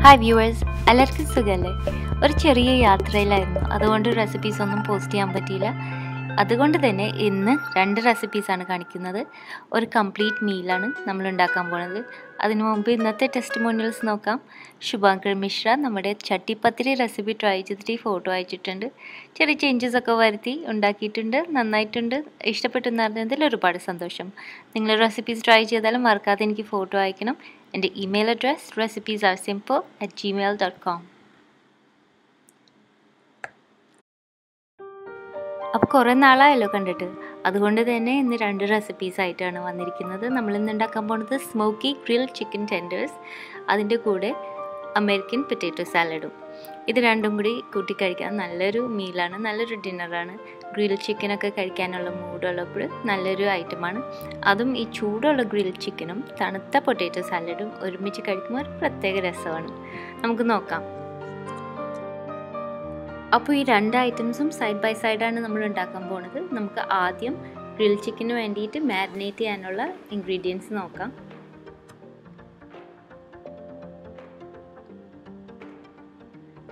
Hi viewers, എല്ലാവർക്കും സുഖമല്ലേ? ഒരു ചെറിയ യാത്രയിലായിരുന്നു, അതുകൊണ്ട് റെസിപ്പീസ് ഒന്നും പോസ്റ്റ് ചെയ്യാൻ പറ്റിയില്ല. അതുകൊണ്ട് തന്നെ ഇന്ന് 2 റെസിപ്പീസാണ് കാണിക്കുന്നത്. ഒരു കംപ്ലീറ്റ് മീലാണ് നമ്മൾ ഉണ്ടാക്കാൻ പോകുന്നത്. അതിനു മുമ്പ് ഇന്നത്തെ ടെസ്റ്റിമോണിയൽസ് നോക്കാം. ശുഭാങ്കർ മിശ്ര നമ്മുടെ ചട്ടിപ്പത്തിരി റെസിപ്പി ട്രൈ ചെയ്തിട്ട് ഫോട്ടോ അയച്ചിട്ടുണ്ട്. ചെറിയ ചേഞ്ചസ് ഒക്കെ വരുത്തി ഉണ്ടാക്കിയിട്ടുണ്ട്. നന്നായിട്ടുണ്ട്. ഇഷ്ടപ്പെട്ടെന്ന് അറിഞ്ഞതിൽ ഒരുപാട് സന്തോഷം. നിങ്ങൾ റെസിപ്പീസ് ട്രൈ ചെയ്താലും മറക്കാതെ എനിക്ക് ഫോട്ടോ അയക്കണം. എൻ്റെ ഇമെയിൽ അഡ്രസ് recipesaresimple@gmail.com. അപ്പോൾ കുറേ നാളായല്ലോ കണ്ടിട്ട്, അതുകൊണ്ട് തന്നെ ഇന്ന് 2 റെസിപ്പീസ് ആയിട്ടാണ് വന്നിരിക്കുന്നത്. നമ്മളിന്ന് ഉണ്ടാക്കാൻ പോകുന്നത് സ്മോക്കി ഗ്രിൽ ചിക്കൻ ടെൻഡേഴ്സ്, അതിൻ്റെ കൂടെ അമേരിക്കൻ പൊട്ടാറ്റോ സാലഡും. ഇത് രണ്ടും കൂടി കൂട്ടിക്കഴിക്കാൻ നല്ലൊരു മീലാണ്, നല്ലൊരു ഡിന്നറാണ്. ഗ്രിൽ ചിക്കനൊക്കെ കഴിക്കാനുള്ള മൂഡുള്ളപ്പോൾ നല്ലൊരു ഐറ്റമാണ്. അതും ഈ ചൂടുള്ള ഗ്രിൽ ചിക്കനും തണുത്ത പൊട്ടാറ്റോ സാലഡും ഒരുമിച്ച് കഴിക്കുമ്പോൾ ഒരു പ്രത്യേക രസമാണ്. നമുക്ക് നോക്കാം. അപ്പോൾ ഈ 2 ഐറ്റംസും സൈഡ് ബൈ സൈഡാണ് നമ്മൾ ഉണ്ടാക്കാൻ പോകുന്നത്. നമുക്ക് ആദ്യം ഗ്രിൽ ചിക്കന് വേണ്ടിയിട്ട് മാരിനേറ്റ് ചെയ്യാനുള്ള ഇൻഗ്രീഡിയൻസ് നോക്കാം.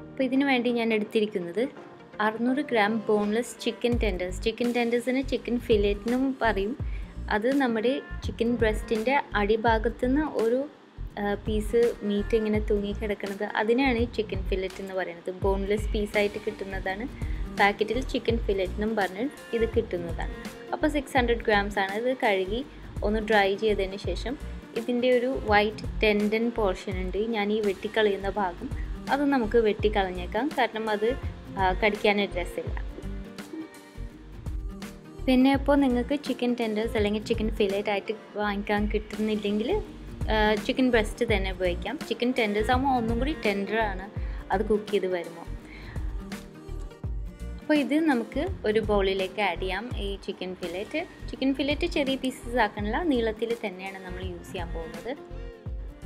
അപ്പോൾ ഇതിനു വേണ്ടി ഞാൻ എടുത്തിരിക്കുന്നത് 600 gram boneless chicken tenders. Chicken ടെൻഡേഴ്സിന് ചിക്കൻ ഫിലേറ്റിനും പറയും. അത് നമ്മുടെ ചിക്കൻ ബ്രസ്റ്റിൻ്റെ അടിഭാഗത്തുനിന്ന് ഒരു പീസ് മീറ്റ് ഇങ്ങനെ തൂങ്ങിക്കിടക്കുന്നത്, അതിനാണ് ഈ ചിക്കൻ ഫില്ലറ്റ് എന്ന് പറയുന്നത്. ബോൺലെസ് പീസായിട്ട് കിട്ടുന്നതാണ്. പാക്കറ്റിൽ ചിക്കൻ ഫില്ലറ്റ് എന്നും പറഞ്ഞ് ഇത് കിട്ടുന്നതാണ്. അപ്പോൾ 600 ഗ്രാംസ് ആണ്. ഇത് കഴുകി ഒന്ന് ഡ്രൈ ചെയ്തതിന് ശേഷം ഇതിൻ്റെ ഒരു വൈറ്റ് ടെൻഡൻ പോർഷൻ ഉണ്ട്, ഞാൻ ഈ വെട്ടിക്കളയുന്ന ഭാഗം, അത് നമുക്ക് വെട്ടിക്കളഞ്ഞേക്കാം. കാരണം അത് കടിക്കാനൊരു രസമില്ല. പിന്നെ ഇപ്പോൾ നിങ്ങൾക്ക് ചിക്കൻ ടെൻഡേഴ്സ് അല്ലെങ്കിൽ ചിക്കൻ ഫിലേറ്റ് ആയിട്ട് വാങ്ങിക്കാൻ കിട്ടുന്നില്ലെങ്കിൽ ചിക്കൻ ബ്രസ്റ്റ് തന്നെ ഉപയോഗിക്കാം. ചിക്കൻ ടെൻഡേഴ്സ് ആകുമ്പോൾ ഒന്നും കൂടി ടെൻഡറാണ് അത് കുക്ക് ചെയ്ത് വരുമ്പോൾ. അപ്പോൾ ഇത് നമുക്ക് ഒരു ബൗളിലേക്ക് ആഡ് ചെയ്യാം. ഈ ചിക്കൻ ഫിലേറ്റ് ചെറിയ പീസസ് ആക്കണില്ല, നീളത്തിൽ തന്നെയാണ് നമ്മൾ യൂസ് ചെയ്യാൻ പോകുന്നത്.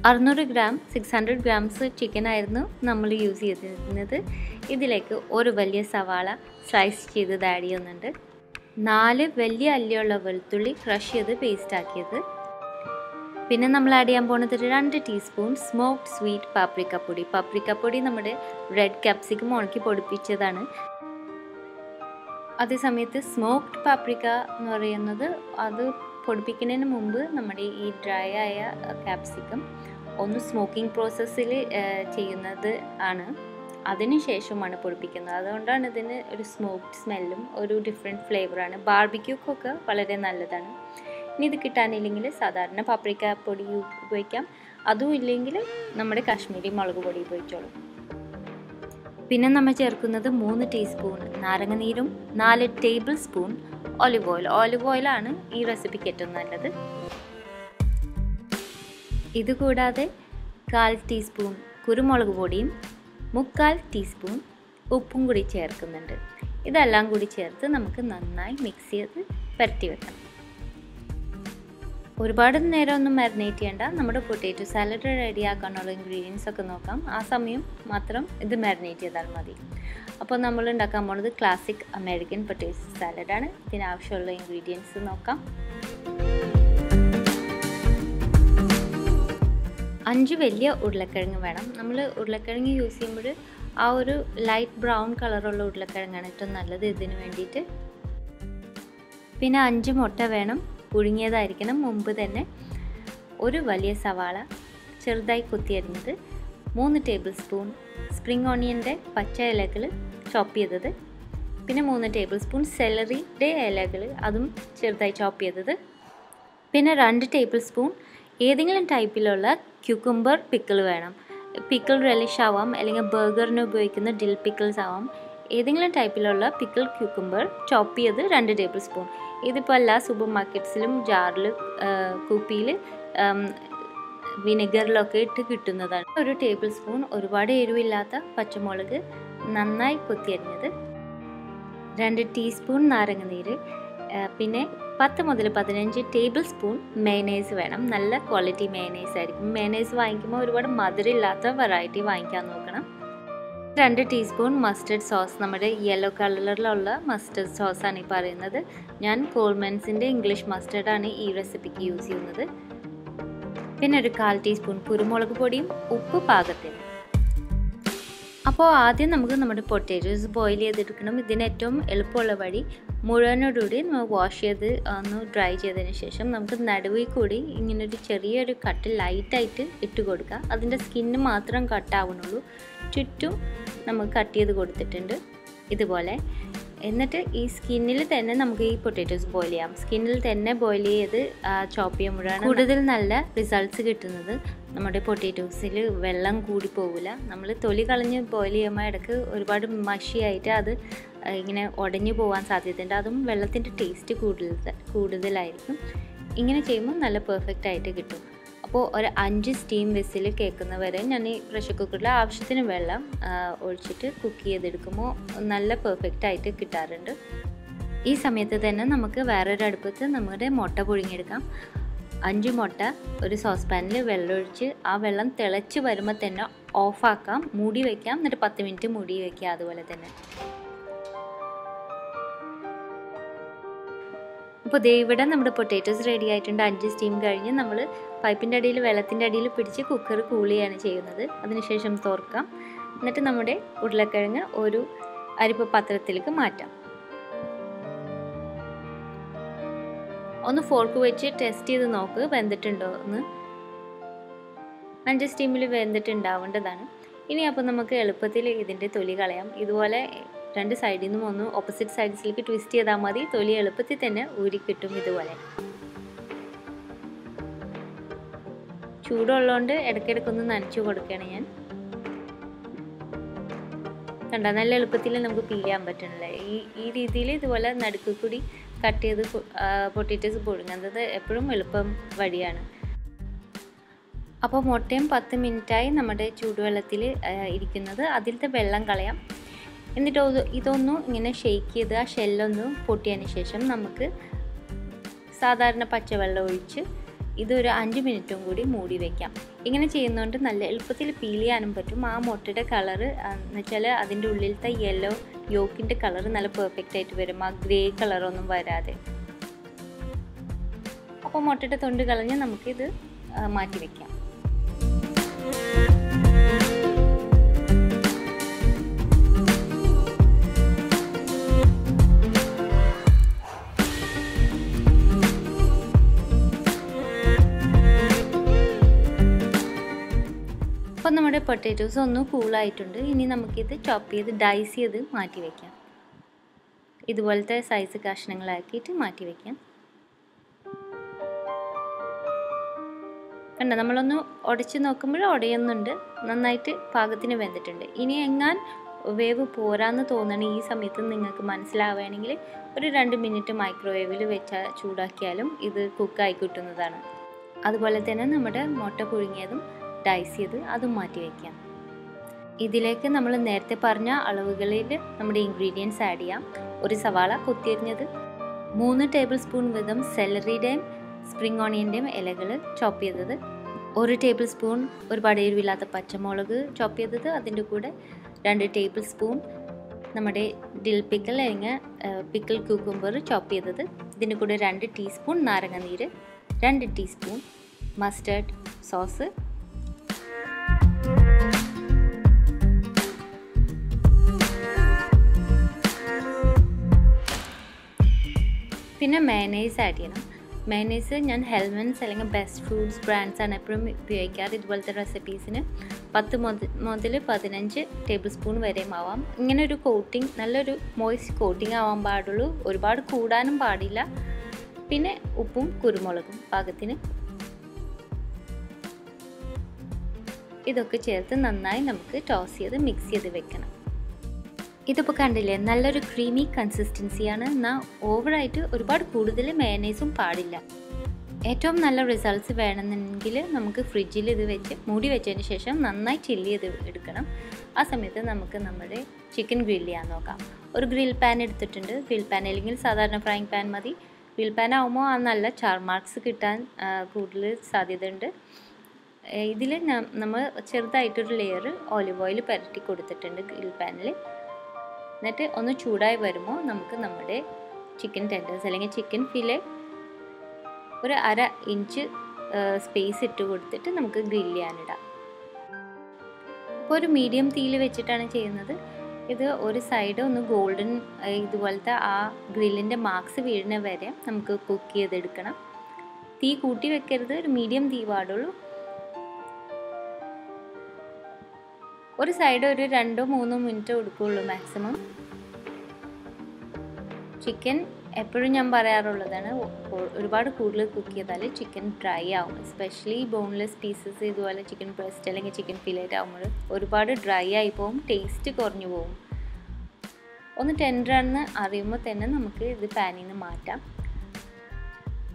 600 ഗ്രാം 600 ഗ്രാംസ് ചിക്കൻ ആയിരുന്നു നമ്മൾ യൂസ് ചെയ്തിരുന്നത്. ഇതിലേക്ക് ഒരു വലിയ സവാള സ്ലൈസ് ചെയ്തത് ആഡ് ചെയ്യുന്നുണ്ട്. 4 വലിയ അല്ലിയുള്ള വെളുത്തുള്ളി ക്രഷ് ചെയ്ത് പേസ്റ്റ് ആക്കിയത്. പിന്നെ നമ്മൾ ആഡ് ചെയ്യാൻ പോകുന്നത് 2 ടീസ്പൂൺ സ്മോക്ഡ് സ്വീറ്റ് പാപ്രിക്കപ്പൊടി നമ്മുടെ റെഡ് ക്യാപ്സിക്കം ഉണക്കി പൊടിപ്പിച്ചതാണ്. അതേസമയത്ത് സ്മോക്ഡ് പാപ്രിക്ക എന്ന് പറയുന്നത് അത് പൊടിപ്പിക്കുന്നതിന് മുമ്പ് നമ്മുടെ ഈ ഡ്രൈ ആയ ക്യാപ്സിക്കം ഒന്ന് സ്മോക്കിംഗ് പ്രോസസ്സിൽ ചെയ്യുന്നത് ആണ്, അതിന് ശേഷമാണ് പൊടിപ്പിക്കുന്നത്. അതുകൊണ്ടാണ് ഇതിന് ഒരു സ്മോക്ഡ് സ്മെല്ലും ഒരു ഡിഫറെൻറ്റ് ഫ്ലേവറാണ്. ബാർബിക്യൂക്കൊക്കെ വളരെ നല്ലതാണ്. ഇനി ഇത് കിട്ടാനില്ലെങ്കിൽ സാധാരണ പാപ്രിക്ക പൊടി ഉപയോഗിക്കാം. അതും ഇല്ലെങ്കിൽ നമ്മുടെ കാശ്മീരി മുളക് പൊടി ഉപയോഗിച്ചോളൂ. പിന്നെ നമ്മൾ ചേർക്കുന്നത് 3 ടീസ്പൂൺ നാരങ്ങനീരും 4 ടേബിൾ സ്പൂൺ ഓലിവ് ഓയിലാണ് ഈ റെസിപ്പിക്ക് ഏറ്റവും നല്ലത്. ഇതുകൂടാതെ 1/4 ടീസ്പൂൺ കുരുമുളക് പൊടിയും 3/4 ടീസ്പൂൺ ഉപ്പും കൂടി ചേർക്കുന്നുണ്ട്. ഇതെല്ലാം കൂടി ചേർത്ത് നമുക്ക് നന്നായി മിക്സ് ചെയ്ത് പരത്തി വെക്കണം. ഒരുപാട് നേരം ഒന്നും മാരിനേറ്റ് ചെയ്യേണ്ട. നമ്മുടെ പൊട്ടാറ്റോ സാലഡ് റെഡിയാക്കാനുള്ള ഇൻഗ്രീഡിയൻസ് ഒക്കെ നോക്കാം. ആ സമയം മാത്രം ഇത് മാരിനേറ്റ് ചെയ്താൽ മതി. അപ്പോൾ നമ്മൾ ഉണ്ടാക്കാൻ പോകുന്നത് ക്ലാസിക് അമേരിക്കൻ പൊട്ടാറ്റോ സാലഡാണ്. ഇതിനാവശ്യമുള്ള ഇൻഗ്രീഡിയൻസ് നോക്കാം. 5 വലിയ ഉരുളക്കിഴങ്ങ് വേണം. നമ്മൾ ഉരുളക്കിഴങ്ങ് യൂസ് ചെയ്യുമ്പോൾ ആ ഒരു ലൈറ്റ് ബ്രൗൺ കളറുള്ള ഉരുളക്കിഴങ്ങാണ് ഏറ്റവും നല്ലത് ഇതിന് വേണ്ടിയിട്ട്. പിന്നെ 5 മുട്ട വേണം, പുഴുങ്ങിയതായിരിക്കണം. മുമ്പ് തന്നെ ഒരു വലിയ സവാള ചെറുതായി കൊത്തിയരിഞ്ഞത്, 3 ടേബിൾ സ്പൂൺ സ്പ്രിംഗ് ഓണിയൻ്റെ പച്ച ഇലകൾ ചോപ്പ് ചെയ്തത്, പിന്നെ 3 ടേബിൾ സ്പൂൺ സെലറിയുടെ ഇലകൾ അതും ചെറുതായി ചോപ്പ് ചെയ്തത്, പിന്നെ 2 ടേബിൾ സ്പൂൺ ഏതെങ്കിലും ടൈപ്പിലുള്ള ക്യൂക്കുംബർ പിക്കിൾ വേണം. പിക്കിൾ റെലിഷ് ആവാം, അല്ലെങ്കിൽ ബർഗറിന് ഉപയോഗിക്കുന്ന ഡിൽ പിക്കിൾസ് ആവാം. ഏതെങ്കിലും ടൈപ്പിലുള്ള പിക്കിൾ ക്യൂക്കുംബർ ചോപ്പ് ചെയ്ത് 2 ടേബിൾ സ്പൂൺ. ഇതിപ്പോൾ എല്ലാ സൂപ്പർ മാർക്കറ്റ്സിലും ജാറിൽ കുപ്പിയിൽ വിനെഗറിലൊക്കെ ഇട്ട് കിട്ടുന്നതാണ്. 1 ടേബിൾ സ്പൂൺ ഒരുപാട് എരിവില്ലാത്ത പച്ചമുളക് നന്നായി കൊത്തിയരിഞ്ഞത്, 2 ടീസ്പൂൺ നാരങ്ങനീര്, പിന്നെ 10 മുതൽ 15 ടേബിൾ സ്പൂൺ മയണൈസ് വേണം. നല്ല ക്വാളിറ്റി മയണൈസ് ആയിരിക്കും. മയണൈസ് വാങ്ങിക്കുമ്പോൾ ഒരുപാട് മധുരമില്ലാത്ത വെറൈറ്റി വാങ്ങിക്കാൻ നോക്കണം. 2 ടീസ്പൂൺ മസ്റ്റർഡ് സോസ്, നമ്മുടെ യെല്ലോ കളറിലുള്ള മസ്റ്റർഡ് സോസാണ് ഈ പറയുന്നത്. ഞാൻ കോൾമെൻസിൻ്റെ ഇംഗ്ലീഷ് മസ്റ്റർഡാണ് ഈ റെസിപ്പിക്ക് യൂസ് ചെയ്യുന്നത്. പിന്നെ ഒരു 1/4 ടീസ്പൂൺ കുരുമുളക് പൊടിയും ഉപ്പ് പാകത്തിന്. അപ്പോൾ ആദ്യം നമുക്ക് നമ്മുടെ പൊട്ടാറ്റോസ് ബോയിൽ ചെയ്തെടുക്കണം. ഇതിന് ഏറ്റവും എളുപ്പമുള്ള വഴി മുഴുവനോടുകൂടി നമ്മൾ വാഷ് ചെയ്ത് ഒന്ന് ഡ്രൈ ചെയ്തതിന് ശേഷം നമുക്ക് നടുവിൽ കൂടി ഇങ്ങനൊരു ചെറിയൊരു കട്ട് ലൈറ്റായിട്ട് ഇട്ട് കൊടുക്കുക. അതിൻ്റെ സ്കിന്ന് മാത്രം കട്ടാവുന്നുള്ളൂ. ചുറ്റും നമുക്ക് കട്ട് ചെയ്ത് കൊടുത്തിട്ടുണ്ട് ഇതുപോലെ. എന്നിട്ട് ഈ സ്കിന്നിൽ തന്നെ നമുക്ക് ഈ പൊട്ടാറ്റോസ് ബോയിൽ ചെയ്യാം. സ്കിന്നിൽ തന്നെ ബോയിൽ ചെയ്ത് ചോപ്പ് ചെയ്യുമ്പോഴാണ് കൂടുതൽ നല്ല റിസൾട്ട്സ് കിട്ടുന്നത്. നമ്മുടെ പൊട്ടാറ്റോസിൽ വെള്ളം കൂടി പോകില്ല. നമ്മൾ തൊലി കളഞ്ഞ് ബോയിൽ ചെയ്യുമ്പോൾ ഇടയ്ക്ക് ഒരുപാട് മഷിയായിട്ട് അത് ഇങ്ങനെ ഉടഞ്ഞു പോകാൻ സാധ്യതയുണ്ട്. അതും വെള്ളത്തിൻ്റെ ടേസ്റ്റ് കൂടുതലായിരിക്കും. ഇങ്ങനെ ചെയ്യുമ്പോൾ നല്ല പെർഫെക്റ്റ് ആയിട്ട് കിട്ടും. അപ്പോൾ ഒരു 5 സ്റ്റീം വിസിൽ കേൾക്കുന്നവരെ ഞാൻ ഈ പ്രഷർ കുക്കറിൽ ആവശ്യത്തിന് വെള്ളം ഒഴിച്ചിട്ട് കുക്ക് ചെയ്തെടുക്കുമ്പോൾ നല്ല പെർഫെക്റ്റ് ആയിട്ട് കിട്ടാറുണ്ട്. ഈ സമയത്ത് തന്നെ നമുക്ക് വേറൊരു അടുപ്പത്ത് നമ്മുടെ മുട്ട പുഴുങ്ങിയെടുക്കാം. 5 മുട്ട ഒരു സോസ് പാനിൽ വെള്ളം ഒഴിച്ച് ആ വെള്ളം തിളച്ച് വരുമ്പോൾ തന്നെ ഓഫാക്കാം, മൂടി വയ്ക്കാം. എന്നിട്ട് 10 മിനിറ്റ് മൂടി വയ്ക്കാം. അതുപോലെ തന്നെ അപ്പോൾ ഇവിടെ നമ്മുടെ പൊട്ടാറ്റോസ് റെഡി ആയിട്ടുണ്ട്. 5 സ്റ്റീം കഴിഞ്ഞ് നമ്മൾ പൈപ്പിൻ്റെ അടിയിൽ വെള്ളത്തിൻ്റെ അടിയിൽ പിടിച്ച് കുക്കർ കൂൾ ചെയ്യാണ് ചെയ്യുന്നത്. അതിനുശേഷം തുറക്കാം. എന്നിട്ട് നമ്മുടെ ഉരുളക്കിഴങ്ങ് ഒരു അരിപ്പ പാത്രത്തിലേക്ക് മാറ്റാം. ഒന്ന് ഫോർക്ക് വെച്ച് ടെസ്റ്റ് ചെയ്ത് നോക്ക് വെന്തിട്ടുണ്ടോ എന്ന്. 5 സ്റ്റീമിൽ വെന്തിട്ടുണ്ടാവേണ്ടതാണ്. ഇനി അപ്പോൾ നമുക്ക് എളുപ്പത്തിൽ ഇതിൻ്റെ തൊലി കളയാം. ഇതുപോലെ 2 സൈഡിൽ നിന്നും ഒന്ന് ഓപ്പോസിറ്റ് സൈഡ്സിലേക്ക് ട്വിസ്റ്റ് ചെയ്താൽ മതി. തൊലി എളുപ്പത്തിൽ തന്നെ ഊരി കിട്ടും. ഇതുപോലെ ചൂടുള്ളതുകൊണ്ട് ഇടയ്ക്കിടയ്ക്കൊന്ന് നനച്ചു കൊടുക്കുകയാണ് ഞാൻ. കണ്ട നല്ല എളുപ്പത്തിൽ നമുക്ക് പീൽ ചെയ്യാൻ പറ്റണില്ലേ. ഈ രീതിയിൽ ഇതുപോലെ നടുക്ക് കൂടി കട്ട് ചെയ്ത് പൊട്ടാറ്റോസ് പുഴുങ്ങുന്നത് എപ്പോഴും എളുപ്പം വഴിയാണ്. അപ്പോൾ മുട്ടയും 10 മിനിറ്റായി നമ്മുടെ ചൂടുവെള്ളത്തിൽ ഇരിക്കുന്നത്. അതിലത്തെ വെള്ളം കളയാം. എന്നിട്ട് ഇതൊന്നും ഇങ്ങനെ ഷെയ്ക്ക് ചെയ്ത് ആ ഷെല്ലൊന്ന് പൊട്ടിയതിന് ശേഷം നമുക്ക് സാധാരണ പച്ചവെള്ളം ഒഴിച്ച് ഇതൊരു 5 മിനിറ്റും കൂടി മൂടി വയ്ക്കാം. ഇങ്ങനെ ചെയ്യുന്നതുകൊണ്ട് നല്ല എളുപ്പത്തിൽ പീൽ ചെയ്യാനും പറ്റും. ആ മുട്ടയുടെ കളറ് എന്ന് വെച്ചാൽ അതിൻ്റെ ഉള്ളിലത്തെ യെല്ലോ യോക്കിൻ്റെ കളറ് നല്ല പെർഫെക്റ്റ് ആയിട്ട് വരും. ആ ഗ്രേ കളറൊന്നും വരാതെ. അപ്പോൾ മുട്ടയുടെ തൊണ്ട് കളഞ്ഞ് നമുക്കിത് മാറ്റി വയ്ക്കാം. അപ്പോൾ നമ്മുടെ പൊട്ടാറ്റോസ് ഒന്ന് കൂളായിട്ടുണ്ട്. ഇനി നമുക്കിത് ചോപ്പ് ചെയ്ത് ഡൈസ് ചെയ്ത് മാറ്റി വയ്ക്കാം. ഇതുപോലത്തെ സൈസ് കഷ്ണങ്ങളാക്കിയിട്ട് മാറ്റി വയ്ക്കാം. കണ്ട നമ്മളൊന്ന് ഉടച്ച് നോക്കുമ്പോൾ ഉടയുന്നുണ്ട്. നന്നായിട്ട് പാകത്തിന് വെന്തിട്ടുണ്ട്. ഇനി എങ്ങാൻ വേവ് പോരാന്ന് തോന്നണ ഈ സമയത്ത് നിങ്ങൾക്ക് മനസ്സിലാവുകയാണെങ്കിൽ ഒരു 2 മിനിറ്റ് മൈക്രോവേവിൽ വെച്ചാൽ ചൂടാക്കിയാലും ഇത് കുക്കായി കിട്ടുന്നതാണ്. അതുപോലെ തന്നെ നമ്മുടെ മുട്ട പുഴുങ്ങിയതും ഡൈസ് ചെയ്ത് അതും മാറ്റി വയ്ക്കാം. ഇതിലേക്ക് നമ്മൾ നേരത്തെ പറഞ്ഞ അളവുകളിൽ നമ്മുടെ ഇൻഗ്രീഡിയൻസ് ആഡ് ചെയ്യാം. ഒരു സവാള കൊത്തിയരിഞ്ഞത്, 3 ടേബിൾ സ്പൂൺ വീതം സെലറിയുടെയും സ്പ്രിംഗ് ഓണിയൻ്റെയും ഇലകൾ ചോപ്പ് ചെയ്തത്, 1 ടേബിൾ സ്പൂൺ ഒരുപാട് എരിവില്ലാത്ത പച്ചമുളക് ചോപ്പ് ചെയ്തത്, അതിൻ്റെ കൂടെ 2 ടേബിൾ സ്പൂൺ നമ്മുടെ ഡിൽ പിക്കിൾ അല്ലെങ്കിൽ പിക്കിൾ ക്യൂക്കുംബർ ചോപ്പ് ചെയ്തത്, ഇതിൻ്റെ കൂടെ 2 ടീസ്പൂൺ നാരങ്ങ നീര്, 2 ടീസ്പൂൺ മസ്റ്റർഡ് സോസ്, പിന്നെ മയനൈസ് ആഡ് ചെയ്യണം. മയനൈസ് ഞാൻ ഹെൽമൻസ് അല്ലെങ്കിൽ ബെസ്റ്റ് ഫുഡ്സ് ബ്രാൻഡ്സാണ് എപ്പോഴും ഉപയോഗിക്കാറ്. ഇതുപോലത്തെ റെസിപ്പീസിന് 10 മുതൽ 15 ടേബിൾ സ്പൂൺ വരെയും ആവാം. ഇങ്ങനെ ഒരു കോട്ടിങ്, നല്ലൊരു മോയ്സ്റ്റ് കോട്ടിങ് ആവാൻ പാടുള്ളൂ. ഒരുപാട് കൂടാനും പാടില്ല. പിന്നെ ഉപ്പും കുരുമുളകും പാകത്തിന്. ഇതൊക്കെ ചേർത്ത് നന്നായി നമുക്ക് ടോസ് ചെയ്ത് മിക്സ് ചെയ്ത് വെക്കണം. ഇതിപ്പോൾ കണ്ടില്ലേ, നല്ലൊരു ക്രീമി കൺസിസ്റ്റൻസിയാണ്. എന്നാൽ ഓവറായിട്ട് ഒരുപാട് കൂടുതൽ മയനൈസും പാടില്ല. ഏറ്റവും നല്ല റിസൾട്ട്സ് വേണമെന്നെങ്കിൽ നമുക്ക് ഫ്രിഡ്ജിൽ ഇത് വെച്ച് മൂടി വെച്ചതിന് ശേഷം നന്നായി ചില്ല് ചെയ്ത് എടുക്കണം. ആ സമയത്ത് നമുക്ക് നമ്മുടെ ചിക്കൻ ഗ്രില്ല് ചെയ്യാൻ നോക്കാം. ഒരു ഗ്രിൽ പാൻ എടുത്തിട്ടുണ്ട്. ഗ്രിൽ പാൻ അല്ലെങ്കിൽ സാധാരണ ഫ്രൈങ് പാൻ മതി. ഗ്രിൽ പാൻ ആകുമ്പോൾ ആ നല്ല ചാർ മാർക്സ് കിട്ടാൻ കൂടുതൽ സാധ്യതയുണ്ട്. ഇതിൽ നമ്മൾ ചെറുതായിട്ടൊരു ലെയർ ഓലിവ് ഓയിൽ പുരട്ടി കൊടുത്തിട്ടുണ്ട് ഗ്രിൽ പാനിൽ. എന്നിട്ട് ഒന്ന് ചൂടായി വരുമ്പോൾ നമുക്ക് നമ്മുടെ ചിക്കൻ ടെൻഡേഴ്സ് അല്ലെങ്കിൽ ചിക്കൻ ഫിലെ ഒരു 1/2 ഇഞ്ച് സ്പേസ് ഇട്ട് കൊടുത്തിട്ട് നമുക്ക് ഗ്രില്ല് ചെയ്യാനിടാം. അപ്പോൾ ഒരു മീഡിയം തീയിൽ വെച്ചിട്ടാണ് ചെയ്യുന്നത്. ഇത് ഒരു സൈഡ് ഒന്ന് ഗോൾഡൻ ഇതുപോലത്തെ ആ ഗ്രില്ലിൻ്റെ മാർക്സ് വീഴുന്ന വരെ നമുക്ക് കുക്ക് ചെയ്തെടുക്കണം. തീ കൂട്ടി വെക്കരുത്, ഒരു മീഡിയം തീ പാടുള്ളൂ. ഒരു സൈഡ് ഒരു 2-3 മിനിറ്റ് എടുക്കുകയുള്ളൂ മാക്സിമം. ചിക്കൻ എപ്പോഴും ഞാൻ പറയാറുള്ളതാണ്, ഒരുപാട് കൂടുതൽ കുക്ക് ചെയ്താൽ ചിക്കൻ ഡ്രൈ ആവും. എസ്പെഷ്യലി ബോൺലെസ് പീസസ് ഇതുപോലെ ചിക്കൻ ബ്രസ്റ്റ് അല്ലെങ്കിൽ ചിക്കൻ ഫിലേറ്റ് ആകുമ്പോൾ ഒരുപാട് ഡ്രൈ ആയി പോകും, ടേസ്റ്റ് കുറഞ്ഞു പോകും. ഒന്ന് ടെൻഡറാണെന്ന് അറിയുമ്പോൾ തന്നെ നമുക്ക് ഇത് പാനിൽ നിന്ന് മാറ്റാം.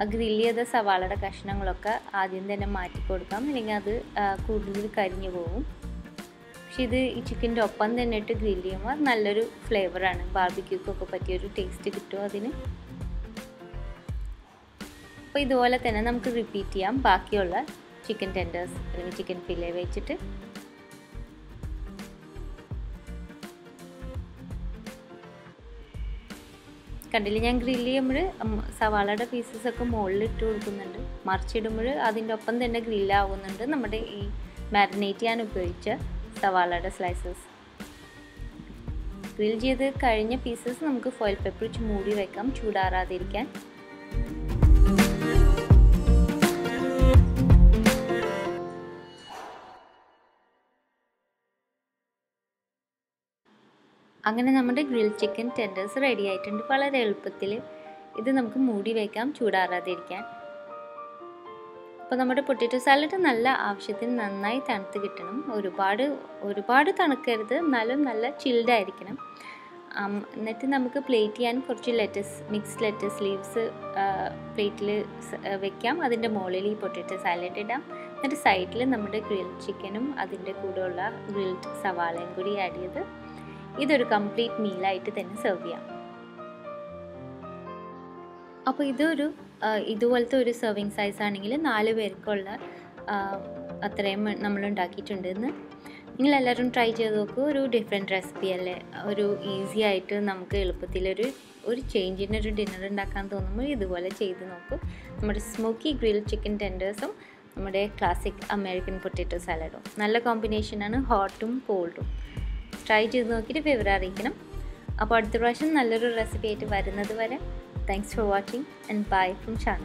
ആ ഗ്രില്ല് ചെയ്ത സവാളയുടെ കഷ്ണങ്ങളൊക്കെ ആദ്യം തന്നെ മാറ്റി കൊടുക്കാം, അല്ലെങ്കിൽ അത് കൂടുതൽ കരിഞ്ഞു പോകും. പക്ഷെ ഇത് ഈ ചിക്കൻ്റെ ഒപ്പം തന്നെ ഇട്ട് ഗ്രില്ല് ചെയ്യുമ്പോൾ നല്ലൊരു ഫ്ലേവറാണ്, ബാർബിക്യൂക്കൊക്കെ പറ്റിയൊരു ടേസ്റ്റ് കിട്ടും അതിന്. അപ്പോൾ ഇതുപോലെ തന്നെ നമുക്ക് റിപ്പീറ്റ് ചെയ്യാം ബാക്കിയുള്ള ചിക്കൻ ടെൻഡേഴ്സ് അല്ലെങ്കിൽ ചിക്കൻ ഫിലെ വെച്ചിട്ട്. കണ്ടില്ല, ഞാൻ ഗ്രില്ല് ചെയ്യുമ്പോൾ സവാളയുടെ പീസസൊക്കെ മുകളിൽ ഇട്ട് കൊടുക്കുന്നുണ്ട്, മറിച്ചിടുമ്പോൾ അതിൻ്റെ ഒപ്പം തന്നെ ഗ്രില്ലാവുന്നുണ്ട് നമ്മുടെ ഈ മാരിനേറ്റ് ചെയ്യാൻ ഉപയോഗിച്ച സവാളയുടെ സ്ലൈസസ്. ഗ്രിൽ ചെയ്ത് കഴിഞ്ഞ പീസസ് നമുക്ക് ഫോയിൽ പേപ്പർ വെച്ച് മൂടി വെക്കാം ചൂടാറാതിരിക്കാൻ. അങ്ങനെ നമ്മുടെ ഗ്രിൽ ചിക്കൻ ടെൻഡേഴ്സ് റെഡി ആയിട്ടുണ്ട്. വളരെ എളുപ്പത്തിൽ ഇത് നമുക്ക് മൂടി വയ്ക്കാം ചൂടാറാതിരിക്കാൻ. അപ്പോൾ നമ്മുടെ പൊട്ടറ്റോ സാലഡ് നല്ല ആവശ്യത്തിന് നന്നായി തണുത്ത് കിട്ടണം. ഒരുപാട് തണുക്കരുത്, എന്നാലും നല്ല ചിൽഡ് ആയിരിക്കണം. എന്നിട്ട് നമുക്ക് പ്ലേറ്റ് ചെയ്യാൻ കുറച്ച് മിക്സ്ഡ് ലെറ്റസ് ലീവ്സ് പ്ലേറ്റിൽ വെക്കാം. അതിൻ്റെ മുകളിൽ ഈ പൊട്ടറ്റോ സാലഡ് ഇടാം. എന്നിട്ട് സൈഡിൽ നമ്മുടെ ഗ്രിൽഡ് ചിക്കനും അതിൻ്റെ കൂടെയുള്ള ഗ്രിൽഡ് സവാളയും കൂടി ആഡ് ചെയ്ത് ഇതൊരു കംപ്ലീറ്റ് മീലായിട്ട് തന്നെ സെർവ് ചെയ്യാം. അപ്പോൾ ഇതുപോലത്തെ ഒരു സെർവിങ് സൈസ് ആണെങ്കിൽ 4 പേർക്കുള്ള അത്രയും നമ്മൾ ഉണ്ടാക്കിയിട്ടുണ്ടെന്ന്. നിങ്ങളെല്ലാവരും ട്രൈ ചെയ്ത് നോക്കൂ. ഒരു ഡിഫറെൻറ്റ് റെസിപ്പി അല്ലേ, ഒരു ഈസി ആയിട്ട് നമുക്ക് എളുപ്പത്തിലൊരു ചേഞ്ചിനൊരു ഡിന്നർ ഉണ്ടാക്കാൻ തോന്നുമ്പോൾ ഇതുപോലെ ചെയ്ത് നോക്കൂ. നമ്മുടെ സ്മോക്കി ഗ്രിൽ ചിക്കൻ ടെൻഡേഴ്സും നമ്മുടെ ക്ലാസിക് അമേരിക്കൻ പൊട്ടറ്റോ സാലഡും നല്ല കോമ്പിനേഷനാണ്, ഹോട്ടും കോൾഡും. ട്രൈ ചെയ്ത് നോക്കിയിട്ട് വിവരം അറിയിക്കണം. അപ്പോൾ അടുത്ത പ്രാവശ്യം നല്ലൊരു റെസിപ്പി ആയിട്ട് വരുന്നത് വരെ thanks for watching and bye from Shana.